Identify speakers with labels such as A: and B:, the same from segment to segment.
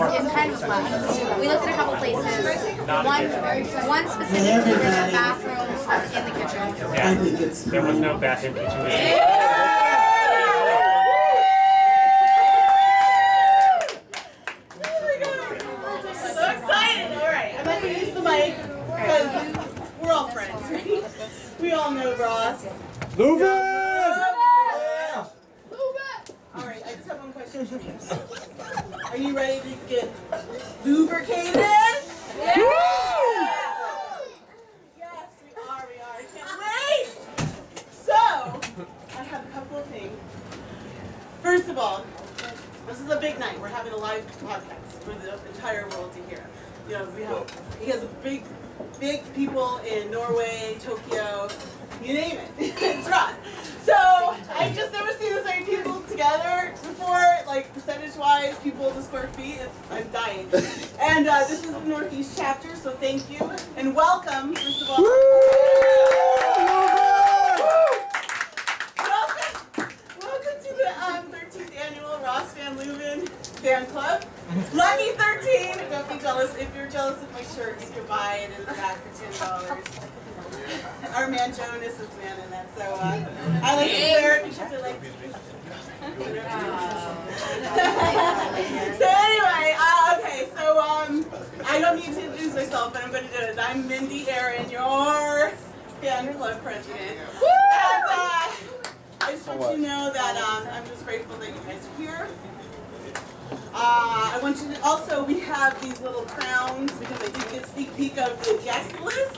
A: is kind of flat. We looked at a couple places. One specifically where the bathroom was in the kitchen.
B: Yeah, there was no bathroom kitchen.
C: So excited! Alright, I'm not going to use the mic because we're all friends, right? We all know Ross.
D: Move it!
C: Alright, I just have one question for you. Are you ready to get lubricated? Yeah! Yes, we are. I can't wait! So, I have a couple of things. First of all, this is a big night. We're having a live podcast for the entire world to hear. You know, he has big people in Norway, Tokyo, you name it. It's Ross. So I've just never seen this many people together before, like percentage-wise, people to square feet. I'm dying. And this is the Northeast chapter, so thank you and welcome. First of all. Welcome to the 13th annual Ross Van Leuven Fan Club. Lucky 13! Don't be jealous. If you're jealous of my shirt, you can buy it in the back for $10. Our man Jonas is man in that, so I like to wear it because I like to. So anyway, okay, so I don't need to introduce myself, but I'm going to do it. I'm Mindy Aaron, your fan club president. And I just want you to know that I'm just grateful that you guys are here. I want you to also, we have these little crowns because I did get a sneak peek of the guest list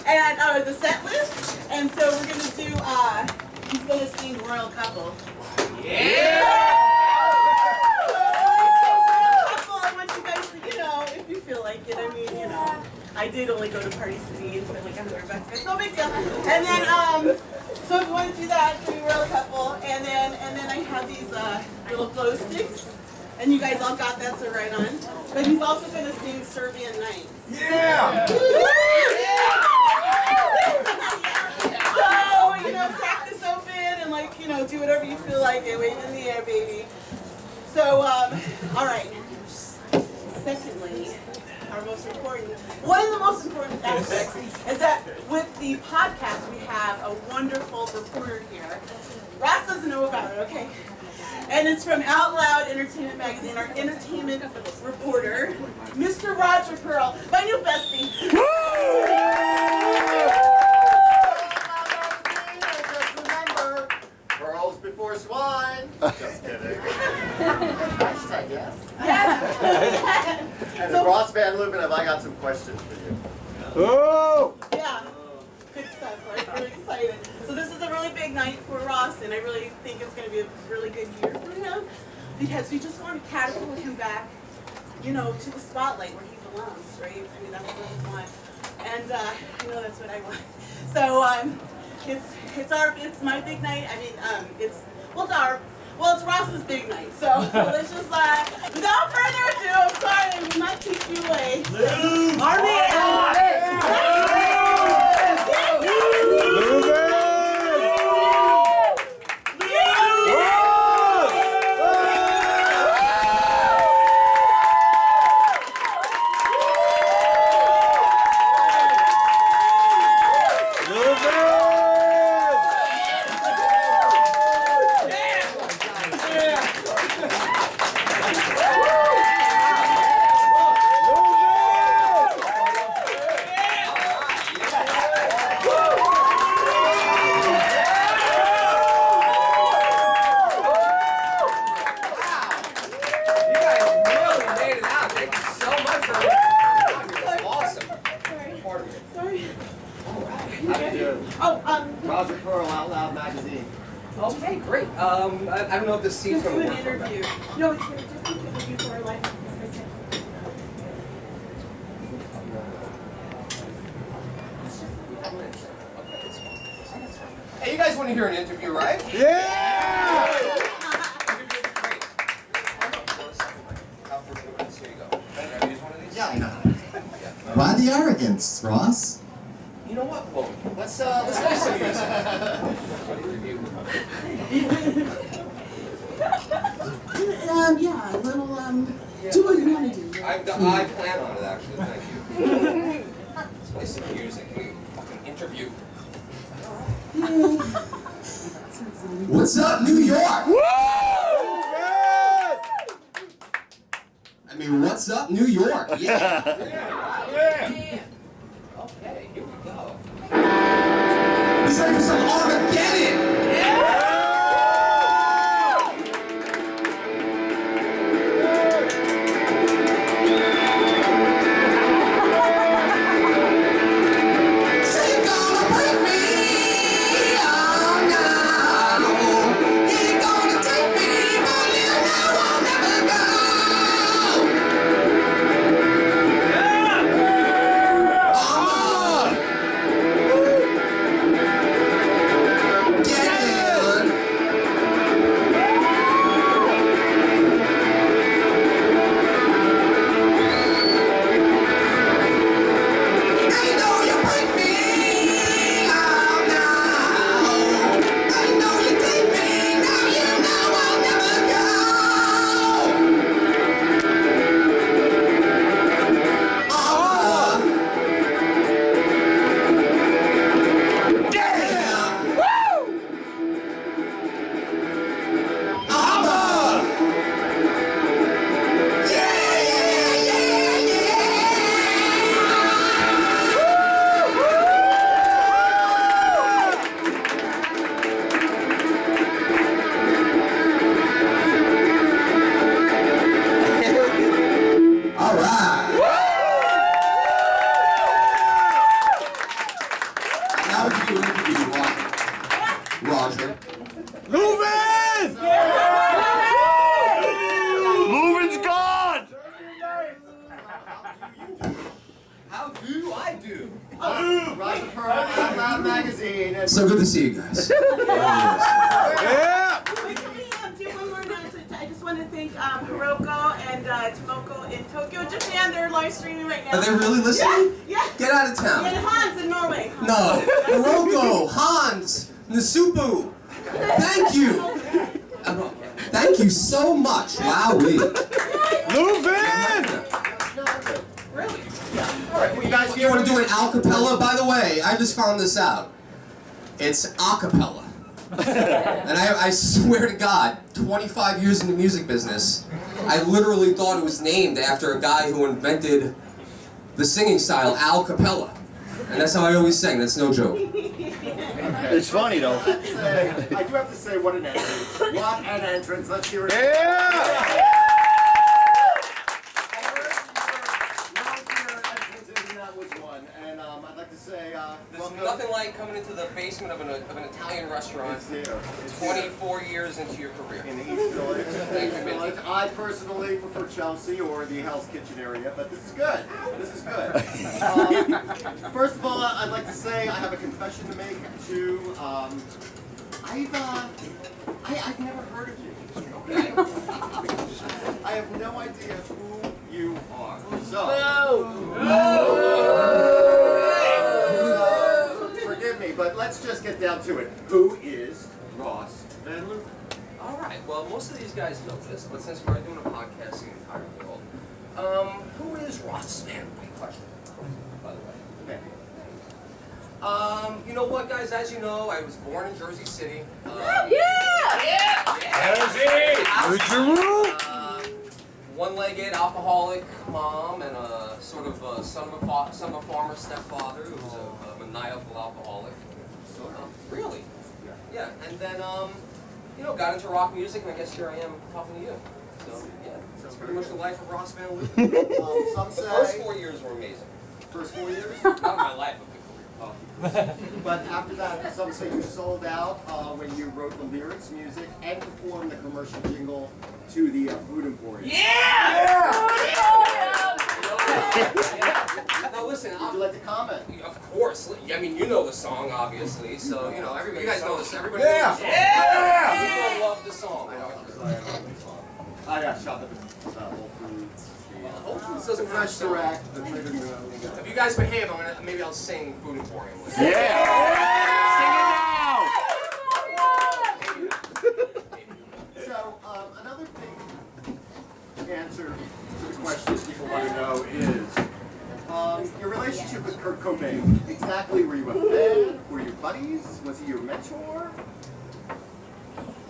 C: and the set list. And so we're going to do, he's going to sing Royal Couple. Yeah! So, I want you guys to, you know, if you feel like it, I mean, you know, I did only go to Party City and spend like $100. It's no big deal. And then, so if you want to do that, do Royal Couple. And then I have these little glow sticks. And you guys all got that, so right on. But he's also going to sing Serbian Nights. Yeah! So, you know, crack this open and, like, you know, do whatever you feel like and wave in the air, baby. So, all right. Secondly, our most important, one of the most important aspects is that with the podcast, we have a wonderful reporter here. Ross doesn't know about it, okay? And it's from Out Loud Entertainment Magazine, our entertainment reporter, Mr. Roger Pearl, my new bestie.
E: Just remember, pearls before swine. Just kidding. Hashtag yes.
C: Yes.
E: And so, Ross Van Leuven, have I got some questions for you?
D: Oh!
C: Yeah, good stuff. I'm really excited. So this is a really big night for Ross, and I really think it's going to be a really good year for him because we just want to catapult him back, you know, to the spotlight where he belongs, right? I mean, that's what we want, and I know that's what I want. So it's my big night. I mean, it's Ross's big night. So let's just without further ado, I'm sorry I will not keep you away. Our man.
E: Roger Pearl, Out Loud Magazine.
F: Okay, great. I don't know if this scene's going to work.
C: Do an interview. No, it's just an interview for our life.
F: Hey, you guys want to hear an interview, right?
D: Yeah!
F: Great. Here you go. Can I use one of these?
E: Yeah, I know.
G: Why the arrogance, Ross?
F: You know what? Well,
E: Let's
F: do some of these.
C: Yeah, a little, do what you want to do.
F: I plan on it, actually. Thank you. Let's play some music. We fucking interview.
G: What's up, New York? I mean, what's up, New York? Yeah.
F: Okay, here we go.
G: Who's ready for some Armageddon? Roger.
D: Moving! Moving's gone!
E: How do I do? Roger Pearl, Out Loud Magazine. And
G: So good to see you guys.
D: Yeah!
C: Wait, can we do one more announcement? I just want to thank Hiroko and Tomoko in Tokyo, Japan. They're live streaming right now.
G: Are they really listening?
C: Yeah.
G: Get out of town.
C: And Hans in Norway.
G: No. Hiroko, Hans, Nasupu. Thank you. Thank you so much. Wowee.
D: Moving!
E: really? Yeah. All right, well, you guys
G: You want to do an acapella? By the way, I just found this out. It's acapella. And I swear to God, 25 years in the music business, I literally thought it was named after a guy who invented the singing style, Al Capella. And that's how I always sing, that's no joke.
D: It's funny though.
E: I do have to say, what an entrance. What an entrance. Let's hear it.
D: Yeah!
E: That was one. And I'd like to say,
F: There's
E: welcome.
F: nothing like coming into the basement of an Italian restaurant
E: It's here. It's
F: 24 years into your career.
E: in the East Village.
F: Thank you, Minty.
E: I personally prefer Chelsea or the Hell's Kitchen area, but this is good. This is good. First of all, I'd like to say I have a confession to make to. I've never heard of you. Okay. I have no idea who you are. So. Forgive me, but let's just get down to it. Who is Ross Van Luther?
F: All right. Well, most of these guys know this, but since we're doing a podcast in the entire world, who is Ross Van Luther? Great question, by the way.
E: Okay.
F: You know what, guys? As you know, I was born in Jersey City. One-legged alcoholic mom and a sort of son of a farmer stepfather who was a maniacal alcoholic. Really? Yeah. And then got into rock music, and I guess here I am talking to you. So yeah, that's pretty much the life of Ross Van Luther.
E: Some
F: The
E: say.
F: first 4 years were amazing.
E: First 4 years?
F: Not my life, but
E: But after that, some say you sold out when you wrote the lyrics, music, and performed the commercial jingle to the Food Emporium.
F: No, listen.
E: Would you like to comment?
F: Of course. I mean, you know the song, obviously. So everybody. You guys know this. Everybody
D: Yeah.
F: knows the song. People love the song.
E: I got shot at Whole Foods.
F: Whole Foods doesn't
E: Fresh
F: have song.
E: Direct, the Trader Joe's.
F: If you guys behave, maybe I'll sing Food Emporium with you.
D: Yeah!
E: So, another thing answer to the question people want to know is your relationship with Kurt Cobain. Exactly, were you a fan? Were you buddies? Was he your mentor?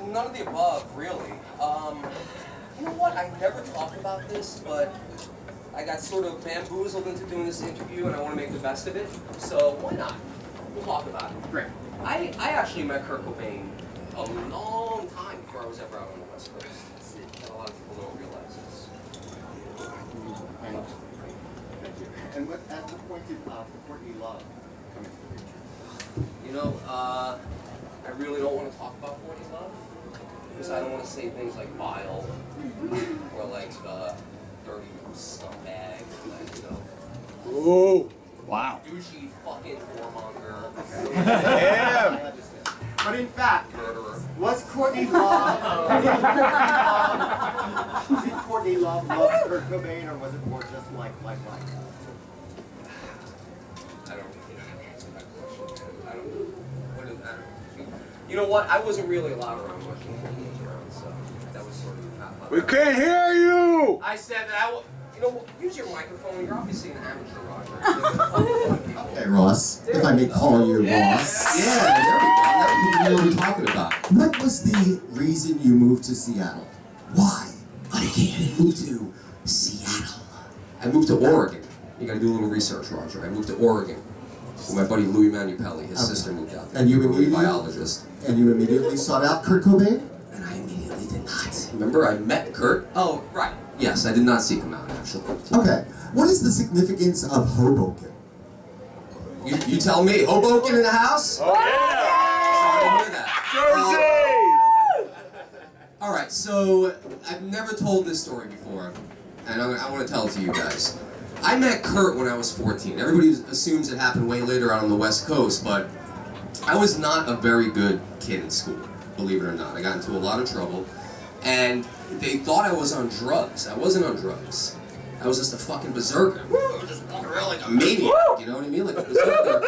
F: None of the above, really. You know what? I never talked about this, but I got sort of bamboozled into doing this interview, and I want to make the best of it. So why not? We'll talk about it.
E: Great.
F: I actually met Kurt Cobain a long time before I was ever out on the West Coast. And a lot of people don't realize this.
E: Thank you. And at what point did Courtney Love come into the picture?
F: You know, I really don't want to talk about Courtney Love, because I don't want to say things like vile, or like dirty scumbag, like, you know.
D: Oh, wow.
F: Douchey fucking whoremonger.
D: Damn.
E: But in fact,
F: Murderer.
E: was Courtney Love, did Courtney Love love Kurt Cobain, or was it more just like?
F: I don't really answer that question. I don't know. What is that? You know what? I wasn't really allowed around much when he was around, so that was sort of not.
D: We can't hear you!
F: I said that you know, use your microphone. You're obviously an amateur, Roger.
H: Hey Ross, if I may call you Ross.
G: Yeah, there we go. Now we know what we're talking about.
H: What was the reason you moved to Seattle? Why?
G: I can't move to Seattle. I moved to Oregon. You gotta do a little research, Roger. I moved to Oregon. With my buddy Louis Manupelli. His sister moved out there.
H: And you
G: a
H: immediately
G: biologist.
H: And you immediately sought out Kurt Cobain?
G: And I immediately did not. Remember, I met Kurt? Oh, right. Yes, I did not seek him out, actually.
H: Okay. What is the significance of Hoboken?
G: You tell me. Hoboken in the house?
D: Oh, yeah!
G: Sorry to hear that.
D: Jersey!
G: All right, so I've never told this story before, and I want to tell it to you guys. I met Kurt when I was 14. Everybody assumes it happened way later out on the West Coast, but I was not a very good kid in school, believe it or not. I got into a lot of trouble, and they thought I was on drugs. I wasn't on drugs. I was just a fucking berserker. I was just walking around like a maniac, you know what I mean? Like a berserker.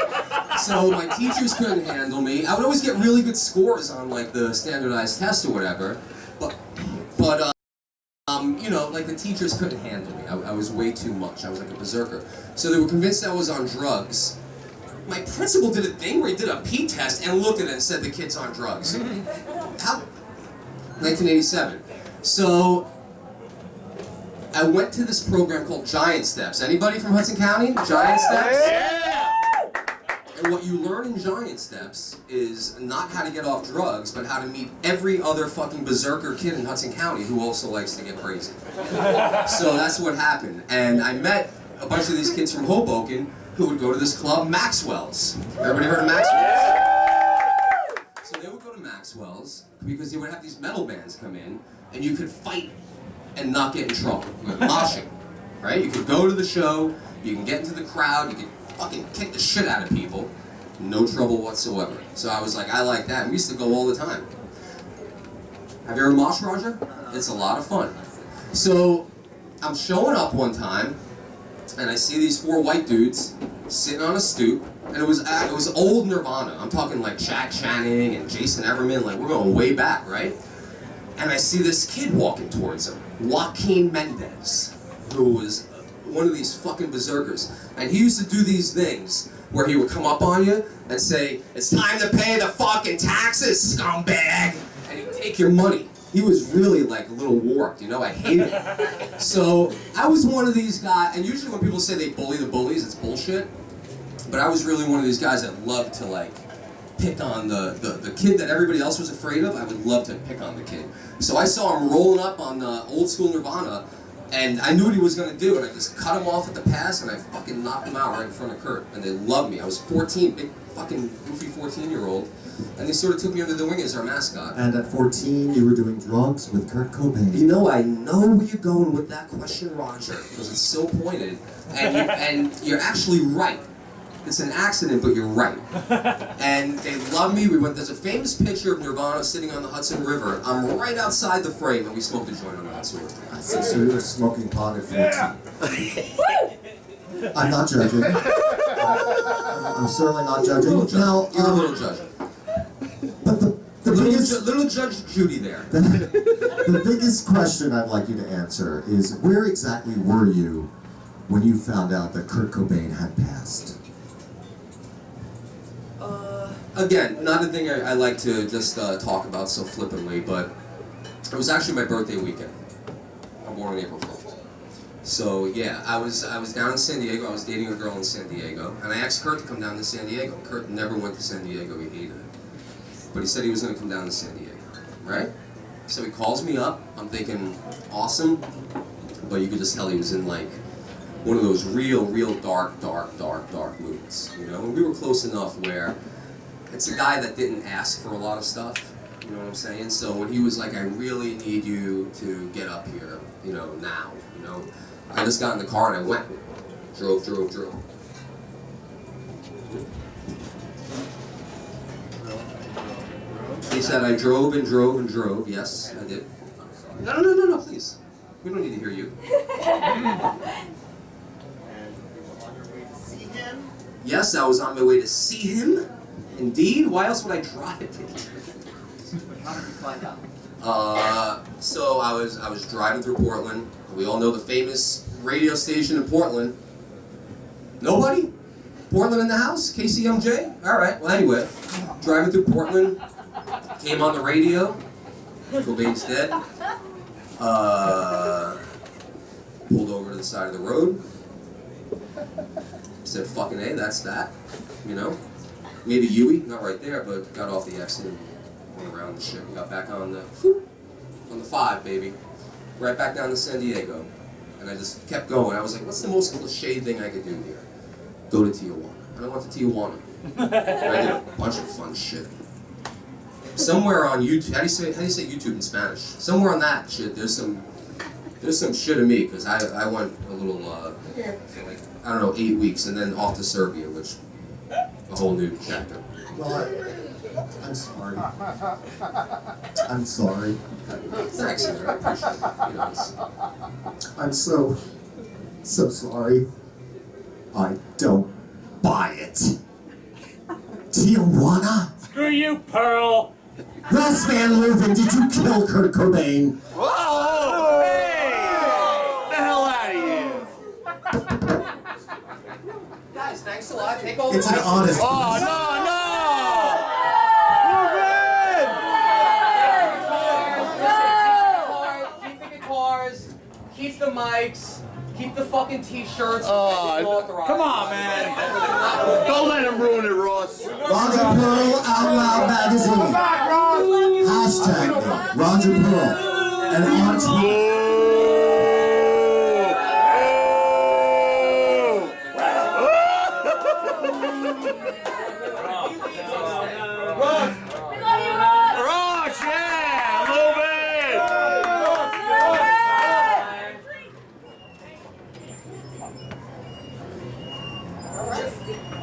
G: So my teachers couldn't handle me. I would always get really good scores on like the standardized test or whatever, but you know, like the teachers couldn't handle me. I was way too much. I was like a berserker. So they were convinced I was on drugs. My principal did a thing where he did a P test and looked at it and said the kid's on drugs. How? 1987. So I went to this program called Giant Steps. Anybody from Hudson County? Giant Steps?
D: Yeah!
G: And what you learn in Giant Steps is not how to get off drugs, but how to meet every other fucking berserker kid in Hudson County who also likes to get crazy. So that's what happened. And I met a bunch of these kids from Hoboken who would go to this club, Maxwell's. Everybody heard of Maxwell's? So they would go to Maxwell's because they would have these metal bands come in and you could fight and not get in trouble. Moshing, right? You could go to the show, you can get into the crowd, you can fucking kick the shit out of people, no trouble whatsoever. So I was like, I like that. And we used to go all the time. Have you ever moshed, Roger? It's a lot of fun. So I'm showing up one time, and I see these 4 white dudes sitting on a stoop, and it was old Nirvana. I'm talking like Jack Channing and Jason Everman, like we're going way back, right? And I see this kid walking towards him, Joaquin Mendez, who was one of these fucking berserkers. And he used to do these things where he would come up on you and say, "It's time to pay the fucking taxes, scumbag!" And he'd take your money. He was really like a little warped, you know, I hated him. So I was one of these guys, and usually when people say they bully the bullies, it's bullshit. But I was really one of these guys that loved to like pick on the kid that everybody else was afraid of. I would love to pick on the kid. So I saw him rolling up on the old school Nirvana, and I knew what he was going to do, and I just cut him off at the pass, and I fucking knocked him out right in front of Kurt. And they loved me. I was 14, big fucking goofy 14-year-old, and they sort of took me under the wing as our mascot.
H: And at 14, you were doing drugs with Kurt Cobain.
G: You know, I know where you're going with that question, Roger, because it's so pointed, and you're actually right. It's an accident, but you're right. And they love me. There's a famous picture of Nirvana sitting on the Hudson River. I'm right outside the frame, and we smoked a joint on the Hudson River.
H: So you were smoking pot at 14. I'm not judging. I'm certainly not judging. Now,
G: You're a little judging.
H: but the
G: A little little Judge Judy there.
H: The biggest question I'd like you to answer is, where exactly were you when you found out that Kurt Cobain had passed?
G: Again, not a thing I like to just talk about so flippantly, but it was actually my birthday weekend. I'm born on April 4th. So yeah, I was down in San Diego. I was dating a girl in San Diego, and I asked Kurt to come down to San Diego. Kurt never went to San Diego. He hated it, but he said he was going to come down to San Diego, right? So he calls me up. I'm thinking, awesome, but you could just tell he was in like one of those real dark moods, you know. And we were close enough where it's a guy that didn't ask for a lot of stuff. You know what I'm saying? So when he was like, I really need you to get up here, you know, now, you know, I just got in the car and I went. Drove. He said I drove and drove. Yes, I did. No, please. We don't need to hear you.
C: And you were on your way to see him?
G: Yes, I was on my way to see him. Indeed. Why else would I drive?
E: How did you find out?
G: So I was driving through Portland. We all know the famous radio station in Portland. Nobody? Portland in the house? KCMJ? Alright, well anyway. Driving through Portland. Came on the radio. Cobain's dead. Pulled over to the side of the road. Said fucking A, that's that. You know? Maybe Yui, not right there, but got off the exit and went around the ship and got back on the 5, baby. Right back down to San Diego. And I just kept going. I was like, what's the most cliche thing I could do here? Go to Tijuana. And I went to Tijuana. And I did a bunch of fun shit. Somewhere on YouTube, how do you say YouTube in Spanish? Somewhere on that shit, there's some shit of me, because I went a little, for like, I don't know, 8 weeks, and then off to Serbia, which, a whole new chapter.
H: Well, I'm sorry. I'm sorry.
G: Thanks, man. I appreciate it. You know,
H: I'm so sorry. I don't buy it. Tijuana?
B: Screw you, Pearl!
H: Ross Van Leuven, did you kill Kurt Cobain?
D: Whoa! Hey! Get the hell out of here!
F: Guys, thanks a lot. Take all the
H: It's an
F: mics.
H: honest.
D: Oh, no!
F: Keep the guitars, keep the mics, keep the fucking t-shirts.
D: Come on, man! Don't let him ruin it, Ross.
H: Roger Pearl Out Loud Magazine. Hashtag me, Roger Pearl. And on Twitter.
D: Ross, yeah! Move it!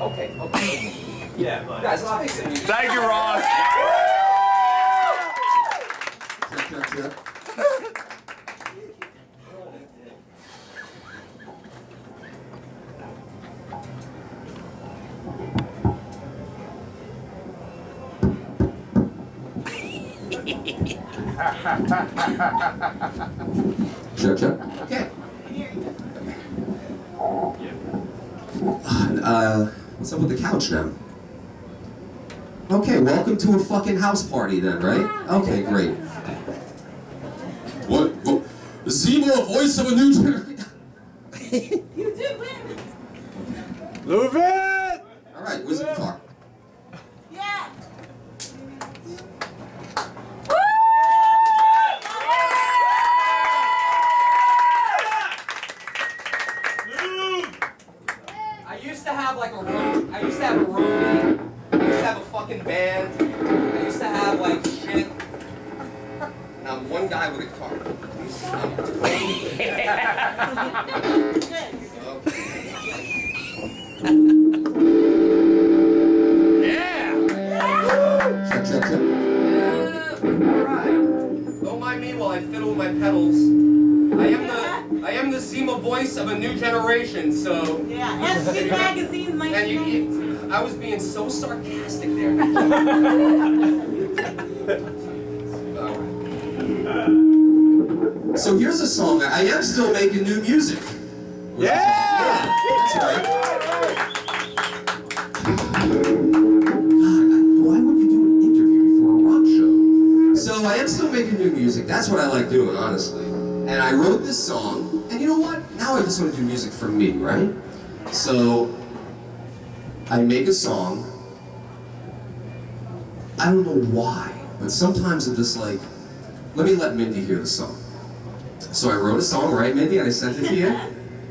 F: Okay. Yeah, guys, let's make some music.
D: Thank you, Ross.
H: Check.
G: Check. Okay. What's up with the couch now? Okay, welcome to a fucking house party then, right? Okay, great. What? Zemo, voice of a new generation.
C: You did win!
D: Move it!
G: Alright, where's the guitar?
C: Yeah!
F: I used to have like a room. I used to have a roomie. I used to have a fucking band. I used to have like shit. And I'm one guy with a guitar.
G: Check.
F: Alright. Don't mind me while I fiddle with my pedals. I am the Zima voice of a new generation, so.
C: Yeah, SG Magazine,
F: And I was being so sarcastic there.
G: So here's a song. I am still making new music.
D: Yeah!
G: That's right. Why would you do an interview before a rock show? So I am still making new music. That's what I like doing, honestly. And I wrote this song, and you know what? Now I just want to do music for me, right? So I make a song. I don't know why, but sometimes I'm just like, let me let Mindy hear the song. So I wrote a song, right, Mindy, and I sent it to you.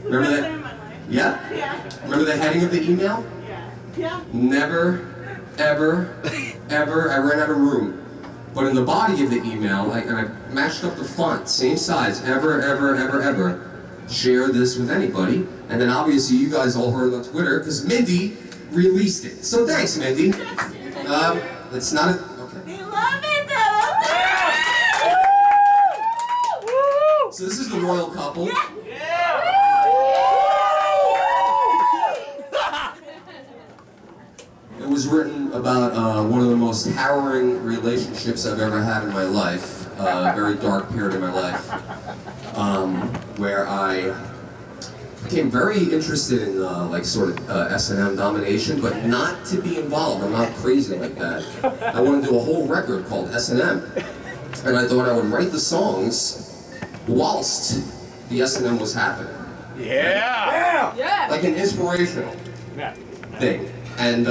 G: Remember that? Yeah?
C: Yeah.
G: Remember the heading of the email?
C: Yeah. Yeah.
G: Never, ever, ever, I ran out of room. But in the body of the email, and I matched up the font, same size, ever, ever, ever, ever, share this with anybody. And then obviously you guys all heard on Twitter, because Mindy released it. So thanks, Mindy. It's not a, okay.
C: They love it though.
G: So this is the royal couple. It was written about one of the most harrowing relationships I've ever had in my life, a very dark period in my life, where I became very interested in like sort of S&M domination, but not to be involved. I'm not crazy like that. I want to do a whole record called S&M, and I thought I would write the songs whilst the S&M was happening.
D: Yeah!
G: Like an inspirational thing. And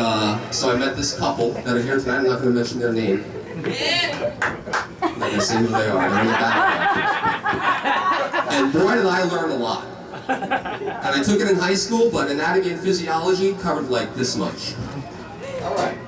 G: so I met this couple that are here tonight. I'm not going to mention their name. I'm not going to say who they are. They're in the background. And boy, did I learn a lot. And I took it in high school, but anatomy and physiology covered like this much. All right.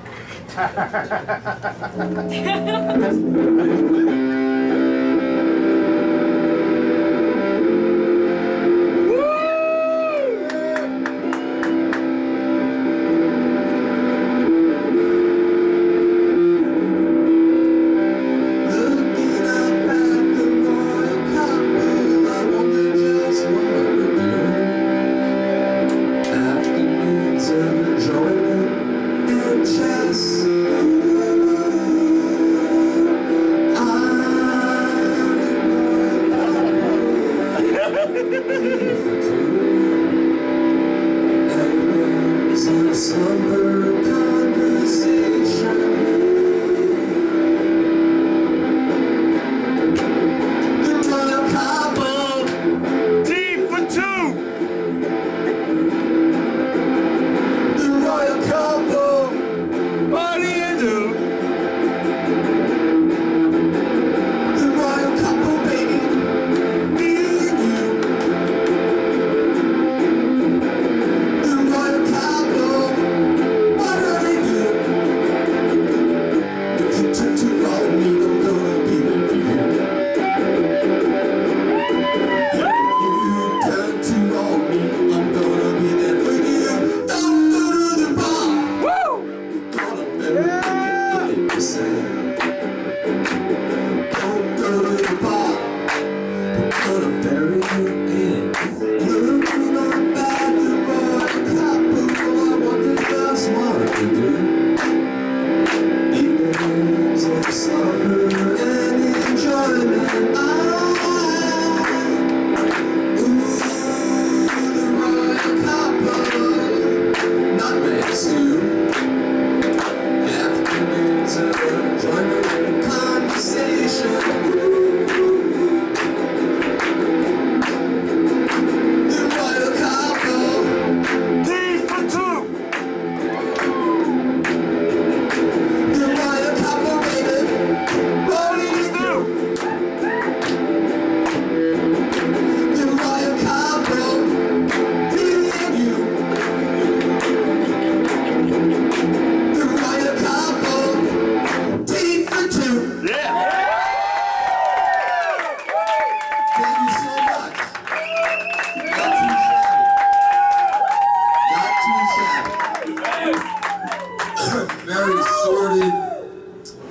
G: Very sordid,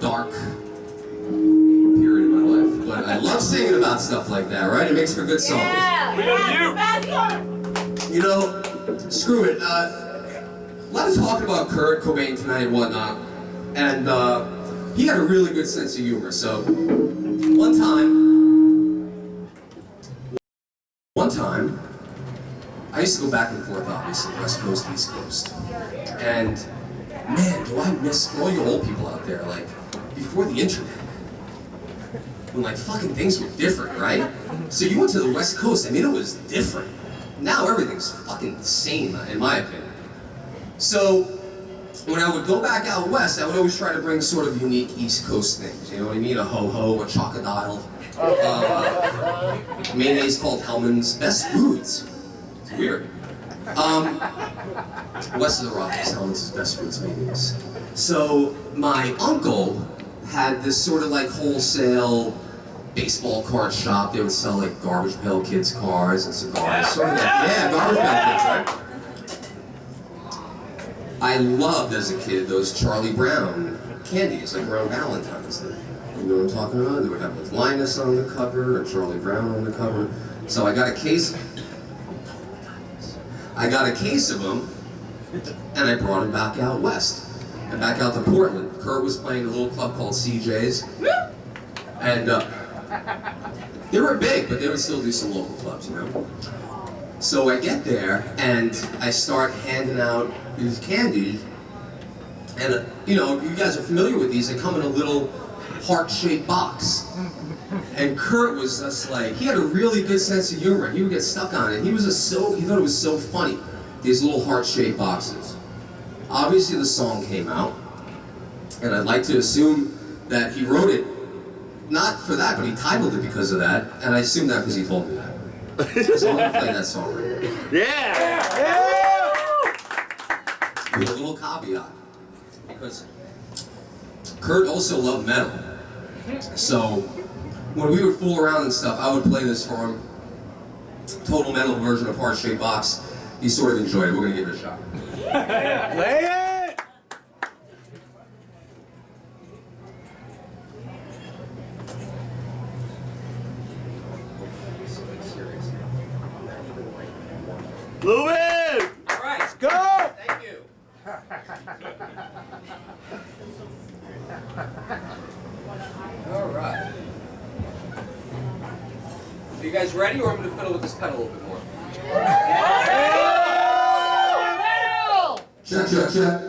G: dark period in my life, but I love singing about stuff like that, right? It makes for good songs. You know, screw it. A lot of talking about Kurt Cobain tonight and whatnot, and he had a really good sense of humor. So one time, one time, I used to go back and forth, obviously, West Coast, East Coast. And man, do I miss, for all you old people out there, like, before the internet, when like fucking things were different, right? So you went to the West Coast, I mean, it was different. Now everything's fucking the same, in my opinion. So when I would go back out west, I would always try to bring sort of unique East Coast things. You know what I mean? A ho-ho, a chocodile, mayonnaise called Hellman's, best foods. It's weird. West of the Rockies, Hellman's is best foods, mayonnaise. So my uncle had this sort of like wholesale baseball card shop. They would sell like Garbage Pail Kids cars and cigars. Sort of like, yeah, Garbage Pail Kids, right? I loved as a kid those Charlie Brown candies, like around Valentine's Day. You know what I'm talking about? They would have like Linus on the cover and Charlie Brown on the cover. So I got a case of them, and I brought them back out west. And back out to Portland. Kurt was playing a little club called CJ's. And they were big, but they would still do some local clubs, you know? So I get there, and I start handing out these candies. And, you know, you guys are familiar with these. They come in a little heart-shaped box. And Kurt was just like, he had a really good sense of humor. He would get stuck on it. He thought it was so funny, these little heart-shaped boxes. Obviously the song came out, and I'd like to assume that he wrote it, not for that, but he titled it because of that, and I assume that because he told me that. So I'm gonna play that song right now.
D: Yeah!
G: With a little caveat, because Kurt also loved metal. So when we would fool around and stuff, I would play this for him. Total metal version of Heart Shaped Box. He sort of enjoyed it. We're gonna give it a shot.
D: Play it! Move it!
F: All right.
D: Let's go!
F: Thank you. All right. Are you guys ready, or am I going to fiddle with this pedal a little bit more?
G: Check, check, check.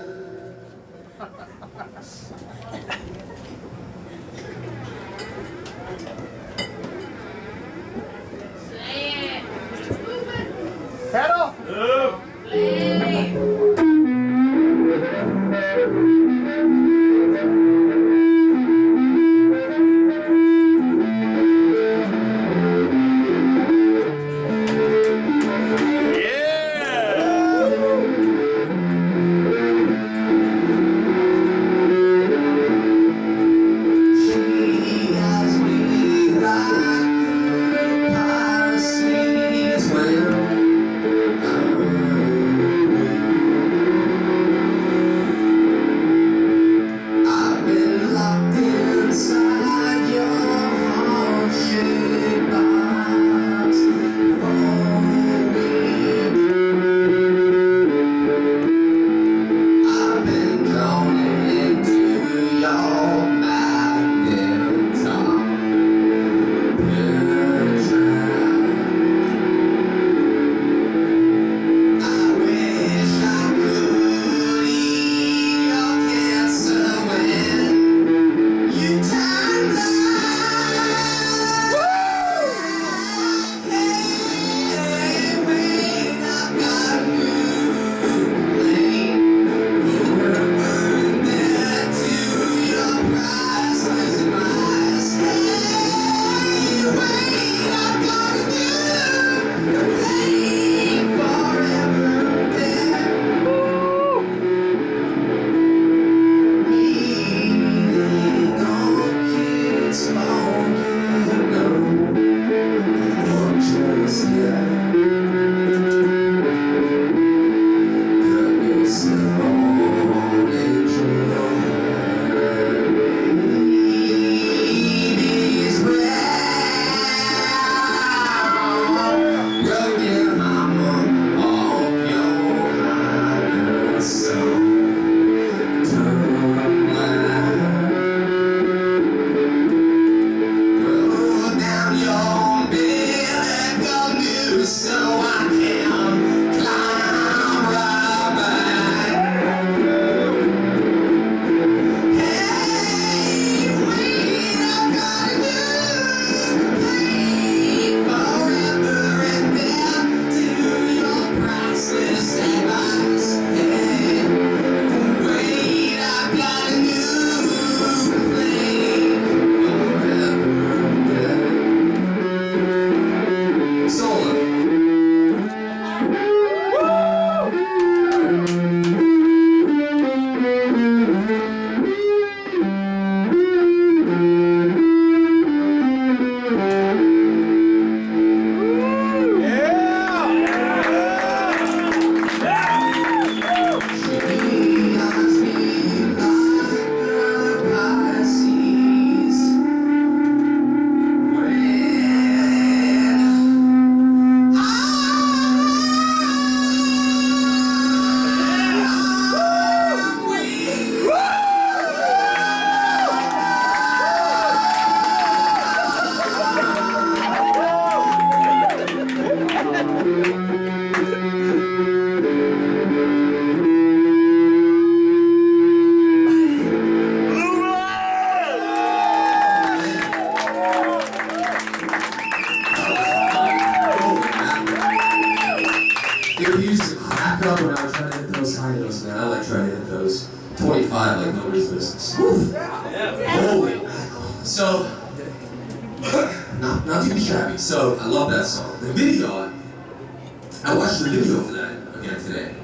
D: Pedal!
G: remember when I was trying to hit those high notes, man. I like trying to hit those 25 like nobody's business. Holy. So, not too shabby. So, I love that song. The video, I watched the video for that again today.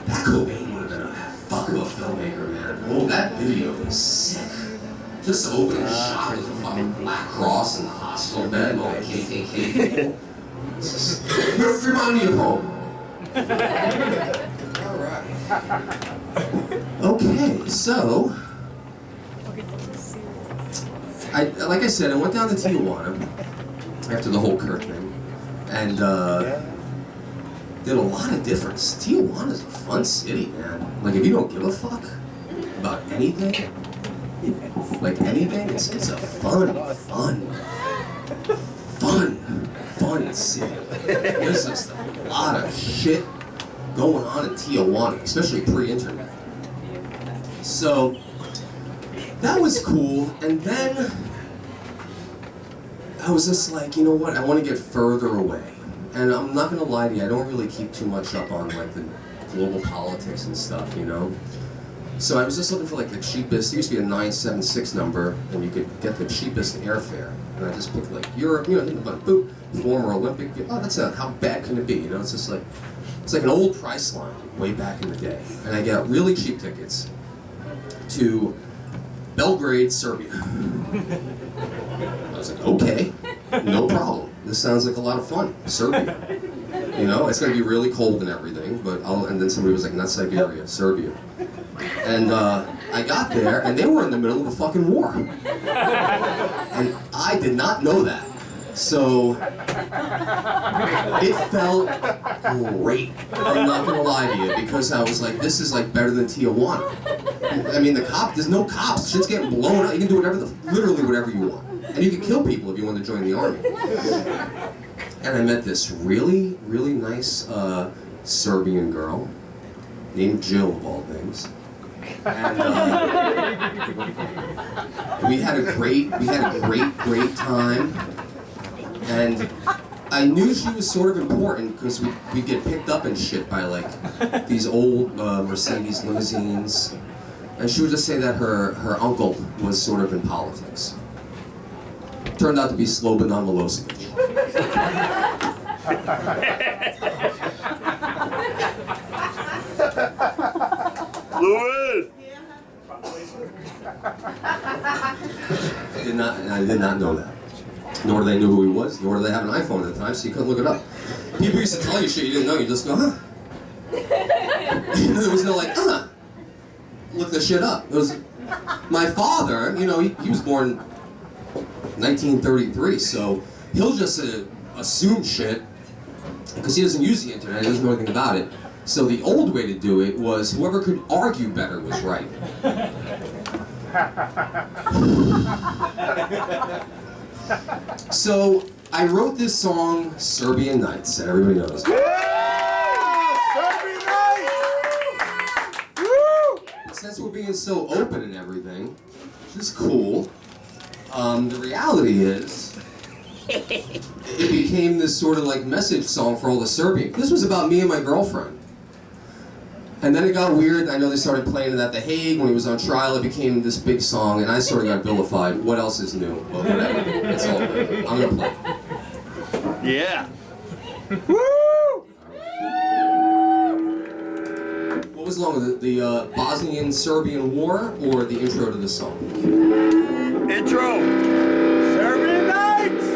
G: That Cobain would have been a fuck of a filmmaker, man. Oh, that video was sick. Just the opening shot with the fucking Black Cross in the hospital bed, all the KKK. Remind me of home. Alright. Okay, so like I said, I went down to Tijuana after the whole Kirk thing, and did a lot of difference. Tijuana's a fun city, man. Like if you don't give a fuck about anything, it's a fun city. There's just a lot of shit going on in Tijuana, especially pre-internet. So that was cool, and then I was just like, you know what, I want to get further away. And I'm not gonna lie to you, I don't really keep too much up on like the global politics and stuff, you know? So I was just looking for like the cheapest, there used to be a 976 number, and you could get the cheapest airfare. And I just picked like Europe, you know, hit the button, boop, former Olympic, oh, that's how bad can it be, you know? It's just like, it's like an old price line way back in the day. And I got really cheap tickets to Belgrade, Serbia. I was like, okay, no problem. This sounds like a lot of fun. Serbia. You know, it's gonna be really cold and everything, but and then somebody was like, not Siberia, Serbia. And I got there, and they were in the middle of a fucking war. And I did not know that. So, it felt great. I'm not gonna lie to you, because I was like, this is like better than Tijuana. I mean, there's no cops, shit's getting blown up, you can do literally whatever you want. And you can kill people if you want to join the army. And I met this really, really nice Serbian girl, named Jill of all things. And we had a great time. And I knew she was sort of important because we'd get picked up and shit by like these old Mercedes limousines. And she would just say that her uncle was sort of in politics. Turned out to be Slobodan Milosevic.
D: Louis!
G: I did not know that. Nor did they know who he was, nor did they have an iPhone at the time, so you couldn't look it up. People used to tell you shit you didn't know, you just go, huh? There was no like, look the shit up. It was my father, you know, he was born 1933, so he'll just assume shit because he doesn't use the internet, he doesn't know anything about it. So the old way to do it was whoever could argue better was right. So I wrote this song, Serbian Nights, and everybody knows.
D: Serbian Nights!
G: Since we're being so open and everything, which is cool, the reality is, it became this sort of like message song for all the Serbians. This was about me and my girlfriend. And then it got weird. I know they started playing it at The Hague when he was on trial. It became this big song, and I sort of got vilified. What else is new? Well, whatever. It's all good. I'm gonna play.
D: Yeah.
G: What was longer, the Bosnian-Serbian War or the intro to the song?
D: Intro. Serbian Nights!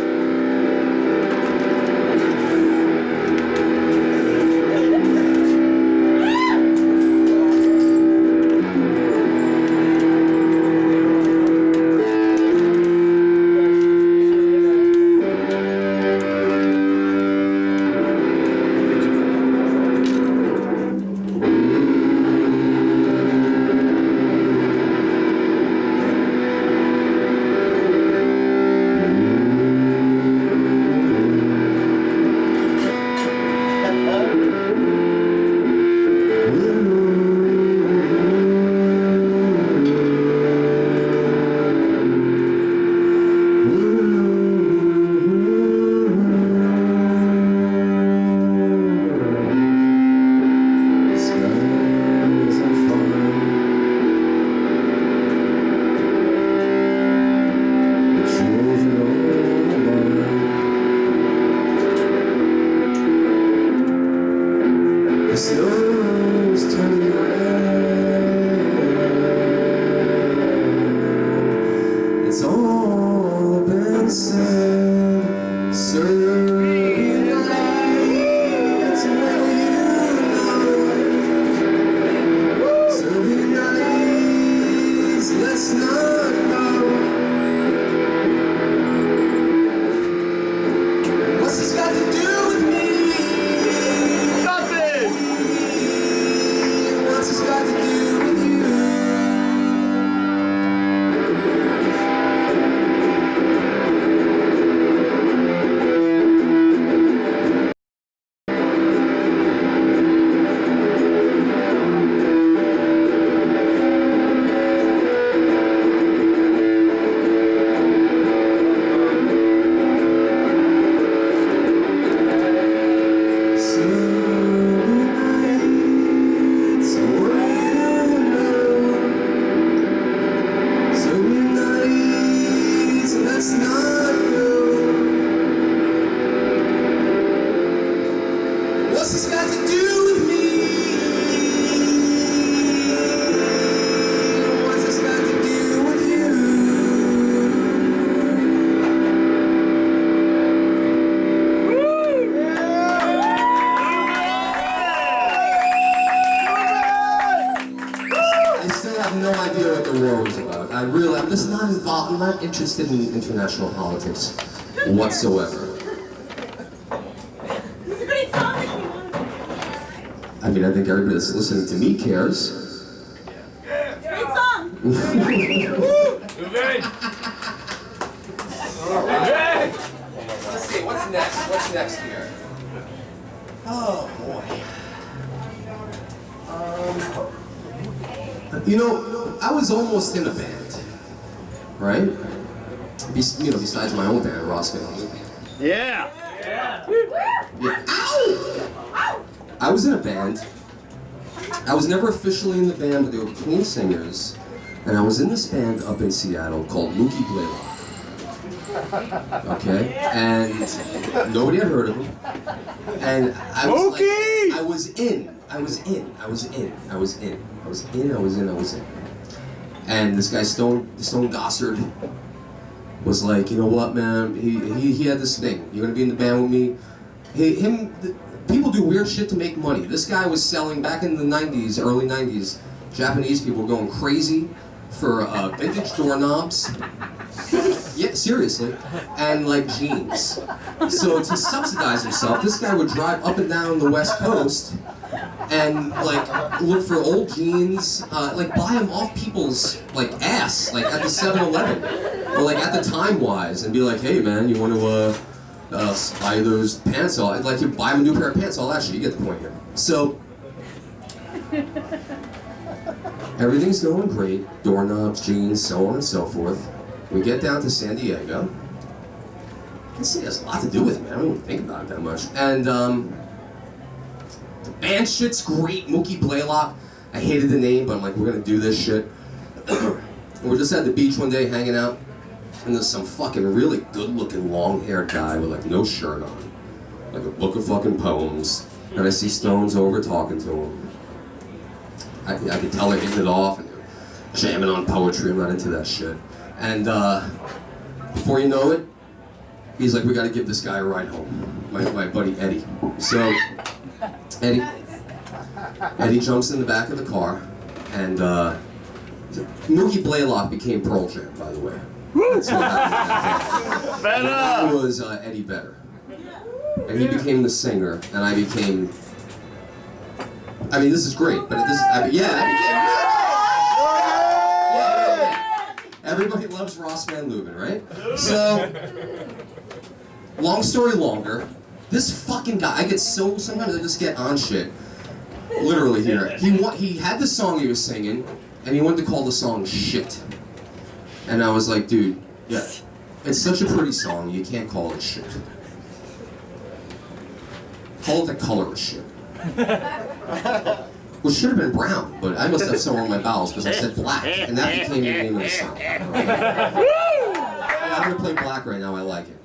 G: The snow's turning red. It's all been said. Serving nights where you know. Serving nights, let's not go. What's this got to do with me?
D: Nothing!
G: What's this got to do with you? What's this got to do with me? What's this got to do with you? I still have no idea what the war was about. I'm just not involved. I'm not interested in international politics whatsoever.
C: It's a great song that came on.
G: I mean, I think everybody that's listening to me cares.
C: Great song.
F: Let's see, what's next? What's next here?
G: Oh boy. You know, I was almost in a band, right? Besides my own band, Ross Van Luben.
D: Yeah!
G: Yeah. Ow! I was in a band. I was never officially in the band, but they were between singers. And I was in this band up in Seattle called Mookie Blaylock. Okay? And nobody had heard of him. And I was
D: Mookie!
G: like, I was in. And this guy, Stone Gossard, was like, you know what, man? He had this thing. You're gonna be in the band with me. People do weird shit to make money. This guy was selling, back in the 90s, early 90s, Japanese people were going crazy for vintage doorknobs. Yeah, seriously. And like jeans. So to subsidize himself, this guy would drive up and down the West Coast and like look for old jeans, like buy them off people's like ass, like at the 7-Eleven or like at the Time Wise, and be like, hey man, you want to buy those pants? Like you buy him a new pair of pants, all that shit. You get the point here. So everything's going great, doorknobs, jeans, so on and so forth. We get down to San Diego. This thing has a lot to do with me. I don't even think about it that much. And the band shit's great. Mookie Blaylock. I hated the name, but I'm like, we're gonna do this shit. We're just at the beach one day hanging out, and there's some fucking really good-looking, long-haired guy with like no shirt on, like a book of fucking poems. And I see Stones over talking to him. I could tell they're hitting it off and they're jamming on poetry. I'm not into that shit. And before you know it, he's like, we gotta give this guy a ride home. My buddy Eddie. So Eddie jumps in the back of the car, and Mookie Blaylock became Pearl Jam, by the way. That's what happened. That was Eddie Vedder. And he became the singer, and I became... I mean, this is great, but I became... Everybody loves Ross Van Luben, right? So, long story longer, this fucking guy, sometimes I just get on shit, literally here. He had the song he was singing, and he wanted to call the song shit. And I was like, dude, yeah, it's such a pretty song, you can't call it shit. Call it the color of shit. Which should have been brown, but I must have somewhere in my bowels because I said black, and that became the name of the song. I'm gonna play black right now, I like it.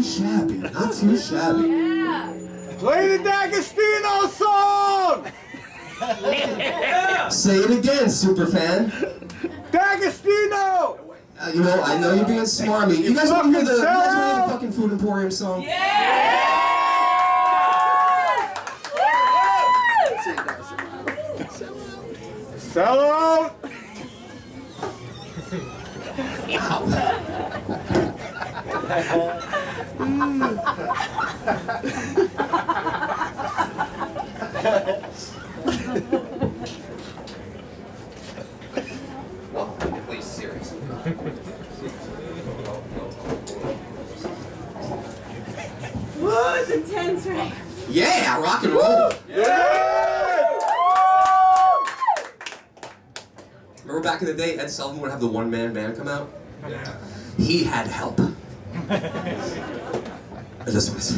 H: too shabby. Not too shabby.
A: Yeah.
D: Play the D'Agostino song!
G: Say it again, superfan.
D: D'Agostino!
G: You know, I know you're being smarmy. You guys want to hear the fucking Food Emporium song?
D: Sell out!
F: No, please, seriously.
C: Whoa, it's intense, right?
G: Yeah, rock and roll.
D: Yeah!
G: Remember back in the day, Ed Sullivan would have the one-man band come out? Yeah. He had help. This was.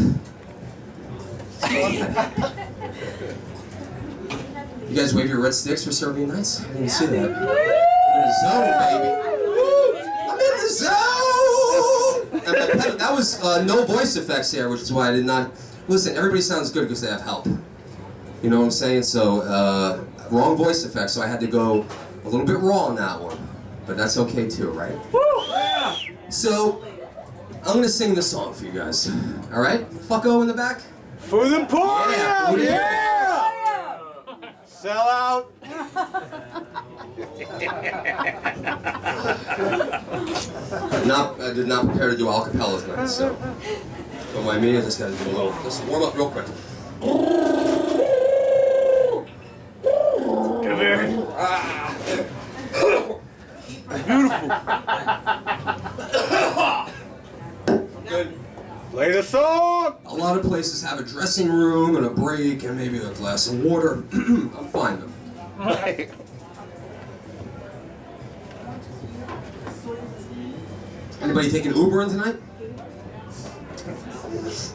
G: You guys wave your red sticks for Serbian Nights? I didn't see that. I'm in the zone, baby. I'm in the zone! And that was no voice effects here, which is why I did not... Listen, everybody sounds good because they have help. You know what I'm saying? So, wrong voice effects, so I had to go a little bit raw on that one. But that's okay too, right? So, I'm gonna sing this song for you guys. Alright? Fucko in the back?
D: Food Emporium! Yeah! Sell out!
G: I did not prepare to do a cappella tonight, so don't mind me. I just gotta do a little, just warm up real quick.
D: Come here. Beautiful.
G: Good.
D: Play the song!
G: A lot of places have a dressing room and a break and maybe a glass of water. I'm fine though.
D: Right.
G: Anybody taking Uber in tonight?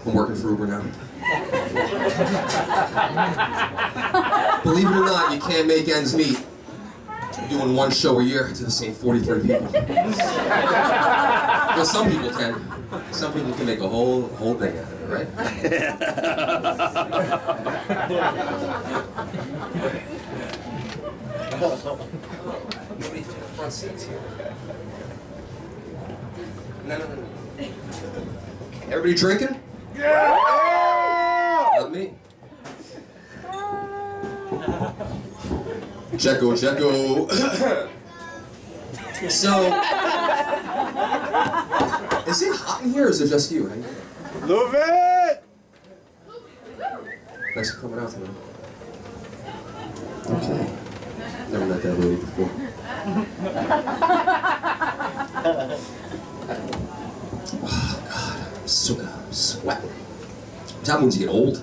G: I'm working for Uber now. Believe it or not, you can't make ends meet doing one show a year to the same 43 people. Well, some people can. Some people can make a whole thing out of it, right? Front seats here. No. Everybody drinking?
D: Yeah!
G: Not me. Jacko. So, is it hot in here or is it just you? Right?
D: Love it!
G: Thanks for coming out tonight. Okay. Never met that lady before. Oh, God. I'm sweating. That means you get old.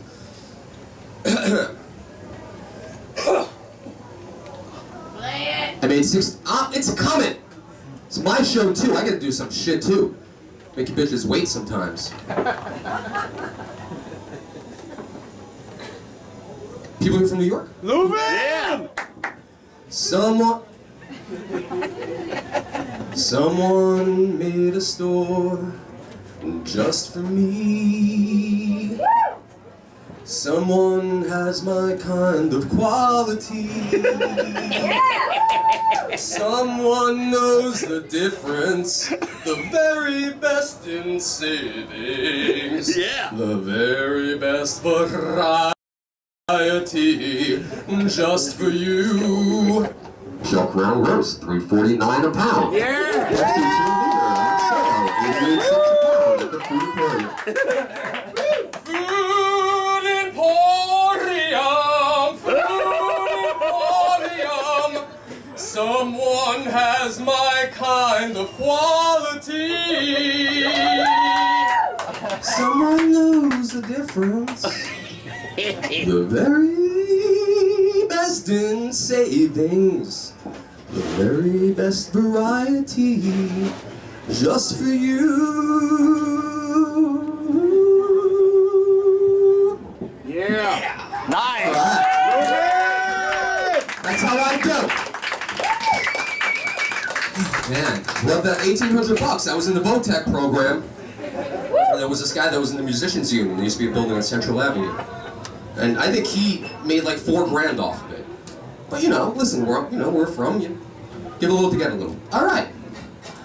G: I made six. It's coming. It's my show too. I gotta do some shit too. Make you bitches wait sometimes. People here from New York?
D: Move it! Yeah!
G: Someone made a store just for me. Someone has my kind of quality. Someone knows the difference, the very best in savings.
D: Yeah.
G: The very best variety, just for you. Chuck Round Roast, $3.49 a pound.
D: Yeah!
G: At the Food Emporium. Food Emporium. Someone has my kind of quality. Someone knows the difference. The very best in savings. The very best variety. Just for you.
D: Yeah! Nice!
G: That's how I do. Man, love that. $1,800. That was in the VOTEC program. And there was this guy that was in the musicians union. There used to be a building on Central Avenue. And I think he made like $4 grand off of it. But you know, listen, we're from you. Give a little to get a little. All right.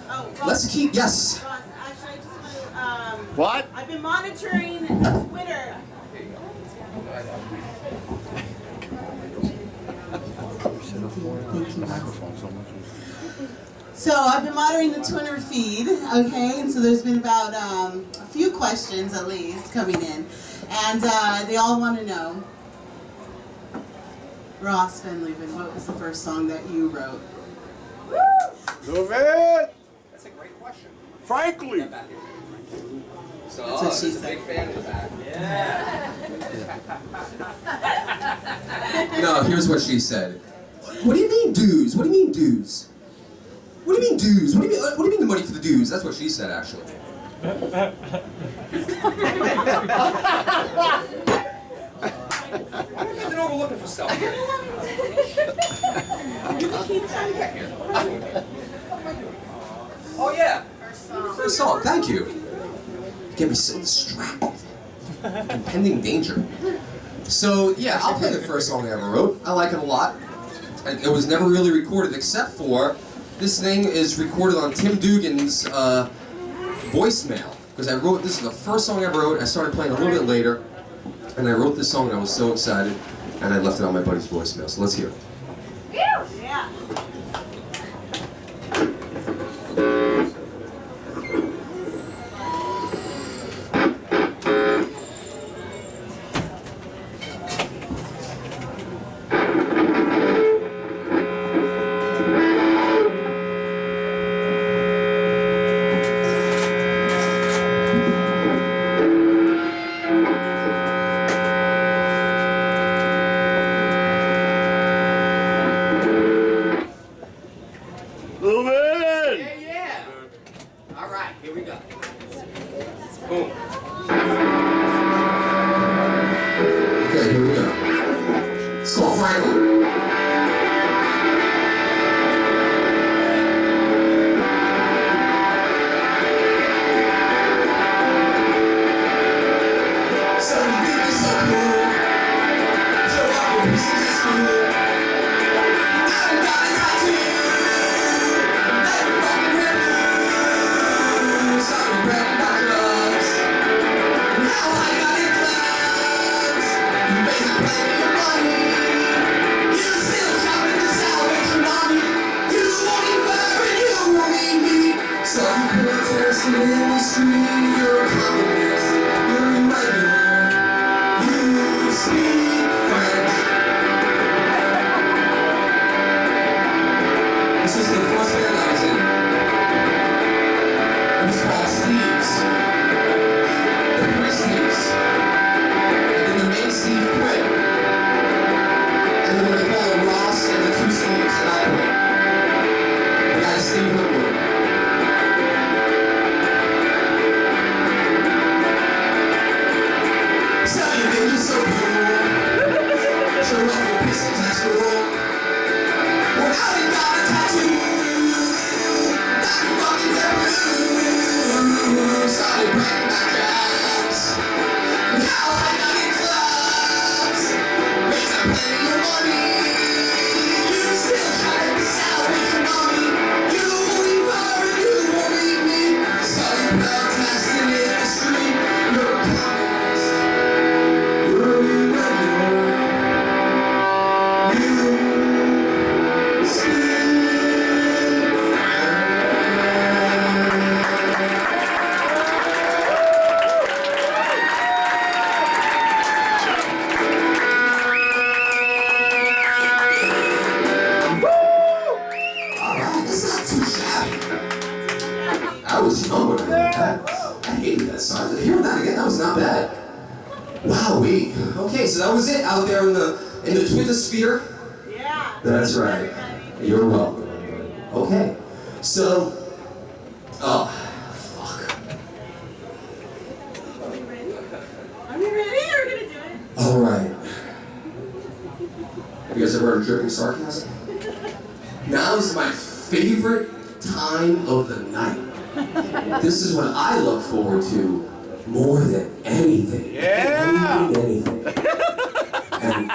C: Oh, Ross,
G: Let's keep, yes.
C: Ross, actually, I just want to,
D: What?
C: I've been monitoring Twitter. So I've been monitoring the Twitter feed, okay, and so there's been about a few questions at least coming in, and they all want to know, Ross Van Leeuwen, what was the first song that you wrote?
D: Move it!
F: That's a great question.
D: Frankly!
F: So,
C: That's what she
F: there's a
C: said.
F: big fan in the back.
G: No, here's what she said. What do you mean dues? What do you mean dues? What do you mean dues? What do you mean the money for the dues? That's what she said, actually.
F: I've been overlooking for stuff here. Oh yeah.
G: First song, thank you. You get me so distracted. Impending danger. So yeah, I'll play the first song I ever wrote. I like it a lot. And it was never really recorded, except for this thing is recorded on Tim Dugan's voicemail. Because I wrote, this is the first song I ever wrote. I started playing a little bit later, and I wrote this song and I was so excited, and I left it on my buddy's voicemail. So let's hear it.
C: Yeah.
D: Move in!
G: Yeah. All right, here we go. Boom. Okay, here we go. It's called Franklin. So you think it's so cool? Show off your pieces at school. I done got a tattoo. That fucking hair blue. Started bragging about drugs. Now I got in clubs. You making plenty of money. You still shopping to salvation mommy. You won't eat her and you won't eat me. So you protest in the street. You're a communist. You're irregular. You speak French. This is the first band I was in. It was called Steve's. The Pre-Steve's. And then the main Steve quit. And then when they called him Ross and the two Steves, and I quit. The guy Steve Woodward. So you think you're so cool. Show off your pistons at school. Well, now you got a tattoo. That you fucking taboo. Started breaking my jobs. Now I got in clubs. Raising plenty of money. You still trying to salvation mommy. You won't eat her and you won't eat me. So you protesting in the street. You're a communist. You're irregular. You speak Alright, that's not too shabby. I was young when I heard that. I hated that song. Hearing that again, that was not bad. Wowee. Okay, so that was it out there in the Twittersphere.
C: Yeah.
G: That's right. You're welcome. Okay. So, oh, fuck.
C: Are we ready? Are we ready? Are we gonna do it?
G: All right. Have you guys ever heard of dripping sarcasm? Now is my favorite time of the night. This is what I look forward to more than anything.
D: Yeah.
G: Anything. And,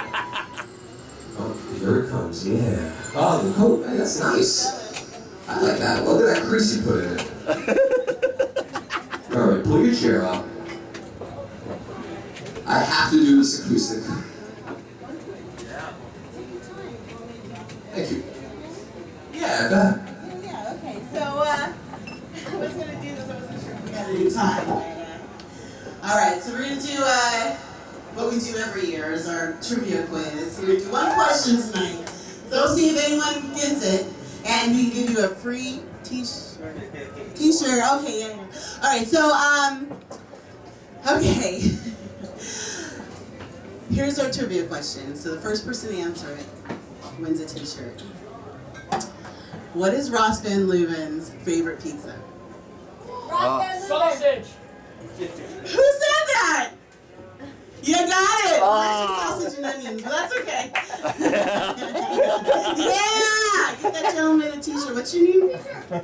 G: oh, here it comes, yeah. Oh, the coat, hey, that's nice. I like that. Look at that crease you put in it. All right, pull your chair up. I have to do this acoustic. Thank you. Yeah, go ahead.
C: Yeah, okay. So, I was going to do this. I wasn't sure if we had any time. All right, so we're going to do what we do every year is our trivia quiz. We're going to do one question tonight. So see if anyone gets it. And we can give you a free t-shirt. T-shirt, okay, yeah. All right, so, okay. Here's our trivia question. So the first person to answer it wins a t-shirt. What is Ross Van Leuven's favorite pizza?
B: Sausage.
C: Who said that? You got it! Sausage and onions, but that's okay. Yeah! Get that gentleman a t-shirt. What's your name?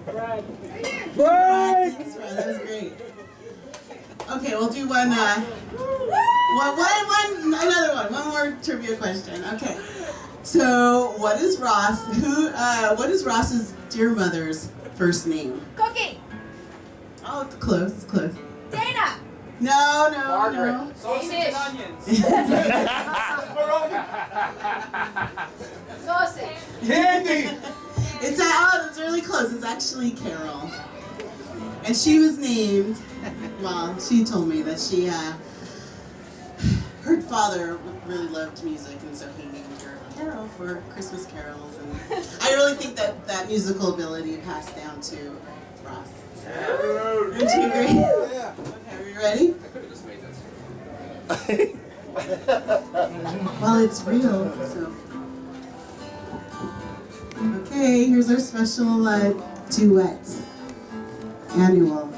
C: Brad. Thanks, Brad. That was great. Okay, we'll do another one more trivia question. Okay. So, what is Ross's dear mother's first name?
A: Cookie.
C: Oh, it's close, close.
A: Dana.
C: No.
B: Sausage and onions.
A: Sausage.
D: Candy!
C: It's really close. It's actually Carol. And she was named, well, she told me that her father really loved music, and so he named her Carol for Christmas carols. And I really think that musical ability passed down to Ross. Aren't you agree? Yeah. Okay, are you ready?
F: I could have just made that.
C: Well, it's real, so. Okay, here's our special duet. Annual.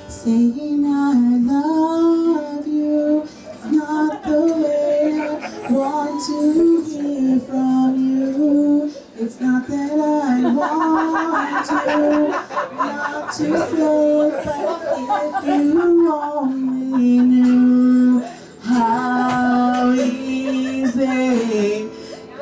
C: Saying I love you is not the way I want to hear from you. It's not that I want not to say, but if you only knew how easy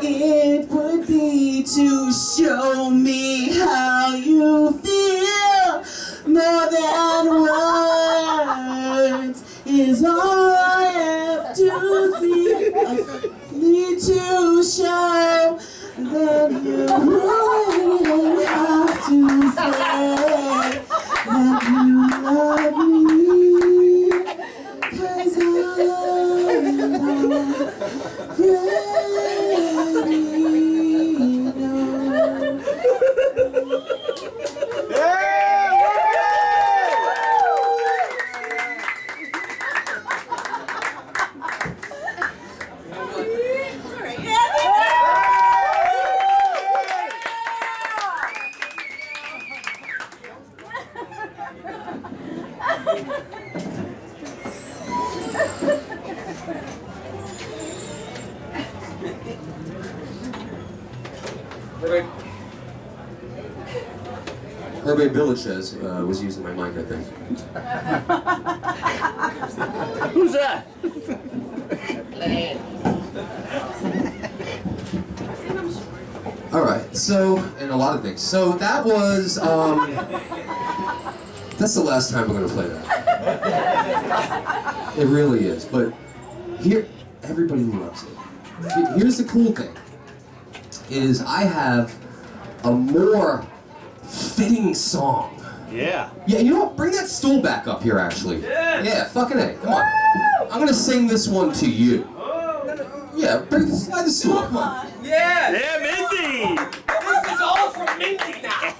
C: it would be to show me how you feel. More than words is all I have to see. I need to show that you really have to say that you love me. 'Cause I'm
G: Hervé Villachez was using my mic, I think.
D: Who's that?
G: Alright, so, and a lot of things. So that was, that's the last time we're going to play that. It really is, but here, everybody loves it. Here's the cool thing, is I have a more fitting song.
D: Yeah.
G: Yeah, you know what? Bring that stool back up here, actually.
D: Yes.
G: Yeah, fucking A. Come on. I'm gonna sing this one to you. Yeah, slide the stool. Come on.
F: Yeah!
D: Yeah, Mindy!
F: This is all from Mindy now!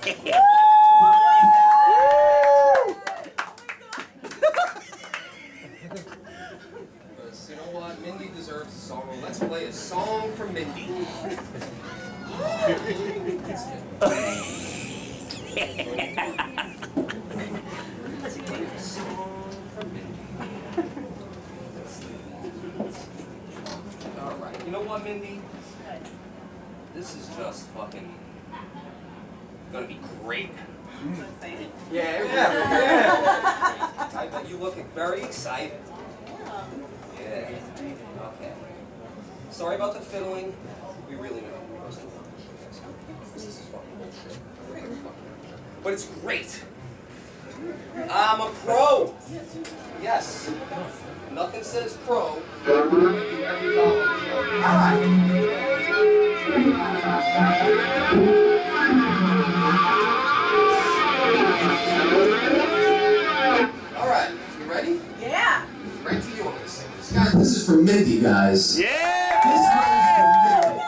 F: You know what? Mindy deserves a song. Let's play a song from Mindy. Alright, you know what, Mindy? This is just fucking gonna be great. Yeah. I bet you looking very excited. Yeah. Okay. Sorry about the fiddling. We really know. This is fucking bullshit. But it's great. I'm a pro. Yes. Nothing says pro. Every dollar. All right. All right. You ready?
C: Yeah.
F: Right to you. I'm gonna sing this.
G: Guys, this is for Mindy, guys.
D: Yeah!
G: This one is for Mindy.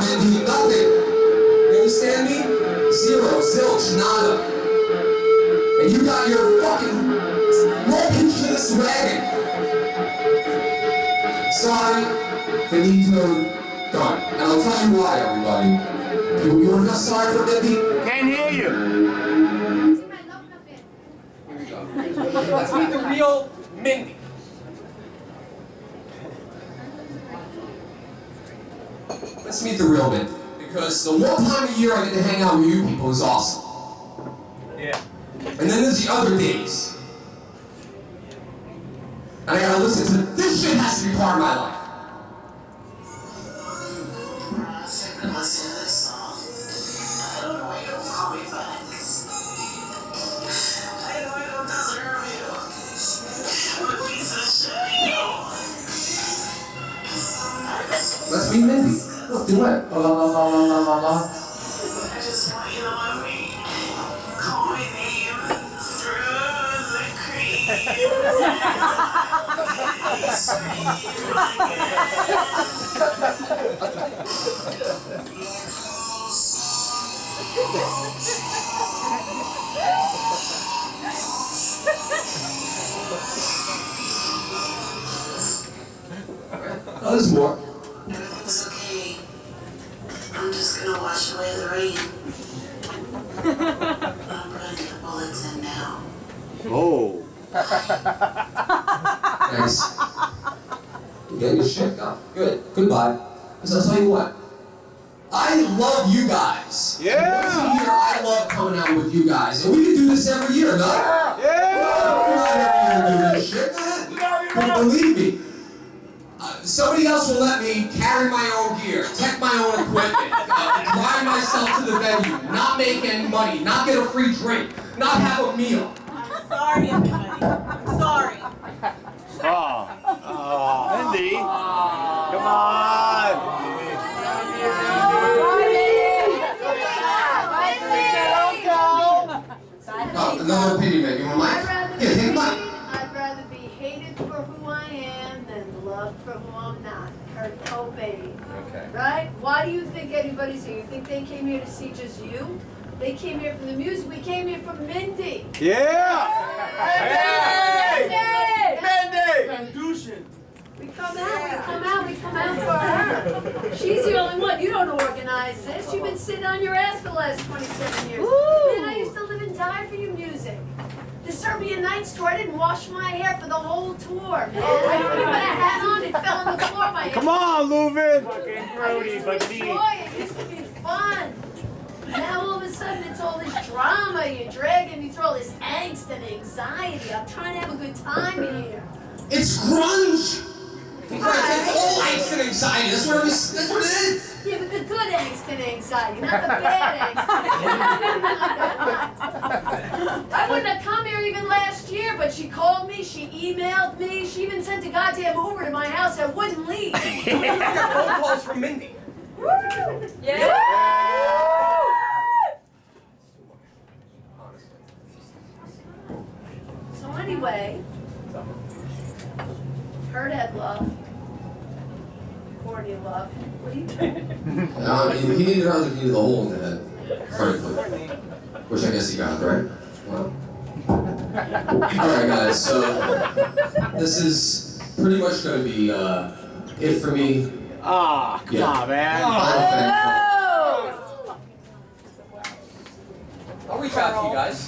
G: Mindy, nothing. You understand me? Zero, zilch, nada. And you got your fucking luggage to this wagon. Sorry, finito, done. And I'll tell you why, everybody. You wanna know sorry for Mindy?
D: Can't hear you.
F: Here we go. Let's meet the real Mindy.
G: Let's meet the real Mindy. Because the one time a year I get to hang out with you people is awesome.
D: Yeah.
G: And then there's the other days. And I gotta listen to this shit has to be part of my life. Let's meet Mindy. Let's do it. La la la la la la la.
I: I just want you to love me. Call my name through the creek.
G: Oh, there's more.
I: Everything's okay. I'm just gonna wash away the rain. I'm putting the bullets in now.
D: Oh.
G: Nice. You get your shit done. Good. Goodbye. Because I'll tell you what. I love you guys.
D: Yeah.
G: Once a year, I love coming out with you guys. And we can do this every year, no?
D: Yeah.
G: Come on, every year and do this shit. Go ahead. But believe me, somebody else will let me carry my own gear, take my own equipment, drive myself to the venue, not make any money, not get a free drink, not have a meal.
C: I'm sorry, everybody. I'm sorry.
D: Oh. Mindy. Come on.
G: Oh, another opinion, man. You want mine? Yeah, take mine.
B: I'd rather be hated for who I am than loved for who I'm not. Kurt Cobain.
F: Okay.
B: Right? Why do you think anybody's here? You think they came here to see just you? They came here for the music. We came here for Mindy.
D: Yeah.
B: Mindy! We come out for her. She's the only one. You don't organize this. You've been sitting on your ass for the last 27 years. Man, I used to live and die for your music. The Serbian Nights tour, I didn't wash my hair for the whole tour, man. I didn't put a hat on, it fell on the floor. My hair.
D: Come on, Leuven.
B: I used to enjoy it. It used to be fun. Now all of a sudden it's all this drama. You're dragging me through all this angst and anxiety. I'm trying to have a good time here.
G: It's grunge. It's all angst and anxiety. That's what it is.
B: Yeah, but the good angst and anxiety, not the bad angst. I wouldn't have come here even last year, but she called me, she emailed me, she even sent a goddamn Uber to my house. I wouldn't leave.
F: I got phone calls from Mindy.
B: Yeah. So anyway, Kurt had love. Courtney love. What are you doing?
G: I mean, he needed her to get the hole in the head. Frankly. Which I guess he got, right? Well. Alright guys, so this is pretty much gonna be it for me.
D: Ah, come on, man.
F: I'll reach out to you guys.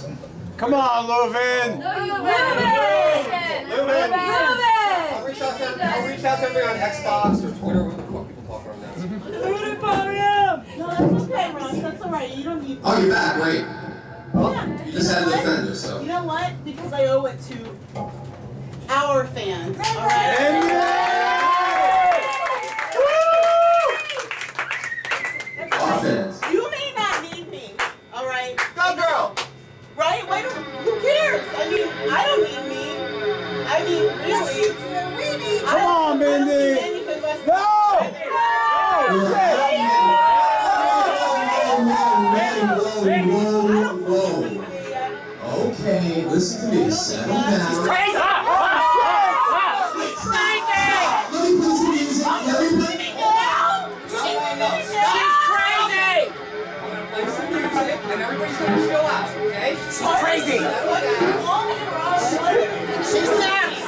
D: Come on, Leuven.
B: No, you
F: I'll reach out to everybody on Xbox or Twitter, what the fuck people talk around now.
C: No, that's okay, Ross. That's alright. You don't need.
G: Oh, you're back, right?
C: Yeah.
G: You just had to defend her, so.
C: You know what? Because I owe it to our fans. Alright?
G: Our fans.
C: You may not need me. Alright?
E: Go, girl.
C: Right? Why don't, who cares? I mean, I don't need me. I mean, really. We need.
D: Come on, Mindy. No!
G: Okay, listen to me. Settle down. Let me put some music. Let me put
F: no.
I: She's crazy!
F: I'm gonna play some music and everybody's gonna chill out, okay?
I: She's crazy! She's nuts!